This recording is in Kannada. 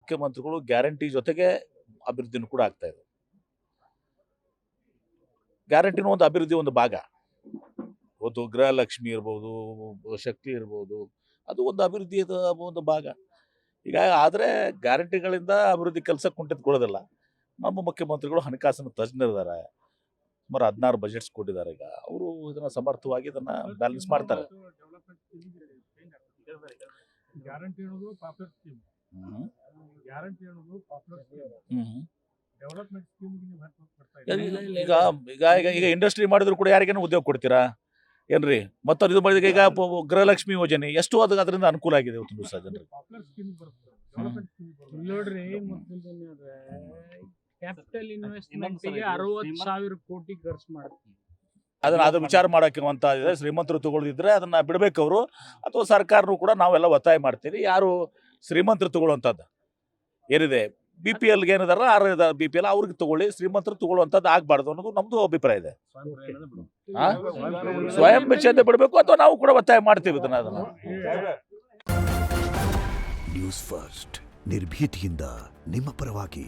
ಮುಖ್ಯಮಂತ್ರಿಗಳು ಗ್ಯಾರಂಟಿ ಜೊತೆಗೆ ಅಭಿವೃದ್ಧಿನೂ ಕೂಡ ಆಗ್ತಾ ಇದೆ. ಗ್ಯಾರಂಟಿನೂ ಒಂದು ಅಭಿವೃದ್ಧಿ ಒಂದು ಭಾಗ. ಇವತ್ತು ಗೃಹಲಕ್ಷ್ಮಿ ಇರ್ಬೋದು, ಶಕ್ತಿ ಇರ್ಬೋದು, ಅದು ಒಂದು ಅಭಿವೃದ್ಧಿಯ ಒಂದು ಭಾಗ. ಈಗ ಆದರೆ ಗ್ಯಾರಂಟಿಗಳಿಂದ ಅಭಿವೃದ್ಧಿ ಕೆಲಸ ಕುಂಠಿತಗೊಳ್ಳೋದಿಲ್ಲ. ನಮ್ಮ ಮುಖ್ಯಮಂತ್ರಿಗಳು ಹಣಕಾಸಿನ ತಜ್ಞರಿದ್ದಾರೆ, ಸುಮಾರು 16 ಬಜೆಟ್ಸ್ ಕೊಟ್ಟಿದ್ದಾರೆ. ಈಗ ಅವರು ಇದನ್ನು ಸಮರ್ಥವಾಗಿ ಇದನ್ನು ಬ್ಯಾಲೆನ್ಸ್ ಮಾಡ್ತಾರೆ. ಗ್ಯಾರಂಟಿ ಅನ್ನೋದು ಪಾಪ್ಯುಲರ್ ಸ್ಕೀಮ್. ಗ್ಯಾರಂಟಿ ಅನ್ನೋದು ಪಾಪ್ಯುಲರ್ ಸ್ಕೀಮ್. ಡೆವಲಪ್ಮೆಂಟ್ ಸ್ಕೀಮ್ ಈಗ ಈಗ ಈಗ ಈಗ ಇಂಡಸ್ಟ್ರಿ ಮಾಡಿದ್ರು ಕೂಡ ಯಾರಿಗೇನು ಉದ್ಯೋಗ ಕೊಡ್ತೀರಾ ಏನ್ರಿ? ಮತ್ತೆ ಇದು ಮಾಡಿದಾಗ ಈಗ ಗೃಹಲಕ್ಷ್ಮಿ ಯೋಜನೆ ಎಷ್ಟು ಅದರಿಂದ ಅನುಕೂಲ ಆಗಿದೆ ಇವತ್ತು ದಿವಸ ಜನರಿಗೆ. ಪಾಪ್ಯುಲರ್ ಸ್ಕೀಮ್ ಬರುತ್ತೆ, ಡೆವಲಪ್ಮೆಂಟ್ ಸ್ಕೀಮ್ ಬರುತ್ತೆ. ನೋಡ್ರಿ, ಕ್ಯಾಪಿಟಲ್ ಇನ್ವೆಸ್ಟ್ಮೆಂಟ್ ಗೆ 60,000 ಕೋಟಿ ಖರ್ಚು ಮಾಡ್ತೀವಿ. ಅದನ್ನ ವಿಚಾರ ಮಾಡೋಕ್ಕಿರುವಂತ ಇದೆ. ಶ್ರೀಮಂತರು ತಗೊಳ್ದಿದ್ರೆ ಅದನ್ನ ಬಿಡಬೇಕು ಅವರು, ಅಥವಾ ಸರ್ಕಾರನೂ ಕೂಡ ನಾವೆಲ್ಲ ಒತ್ತಾಯ ಮಾಡ್ತೀವಿ. ಯಾರು ಶ್ರೀಮಂತರು ತಗೊಳ್ಳುವಂಥದ್ದು ಏನಿದೆ, BPL ಏನಿದಾರ BPL ಅವ್ರಿಗೆ ತಗೊಳ್ಳಿ, ಶ್ರೀಮಂತರು ತಗೊಳ್ಳುವಂಥದ್ದು ಆಗ್ಬಾರ್ದು ಅನ್ನೋದು ನಮ್ದು ಅಭಿಪ್ರಾಯ ಇದೆ. ಸ್ವಯಂ ವೆಚ್ಚದಿಂದ ಬಿಡಬೇಕು, ಅಥವಾ ನಾವು ಕೂಡ ಒತ್ತಾಯ ಮಾಡ್ತೀವಿ ಅದನ್ನ. ನ್ಯೂಸ್ ಫಸ್ಟ್, ನಿರ್ಭೀತಿಯಿಂದ ನಿಮ್ಮ ಪರವಾಗಿ.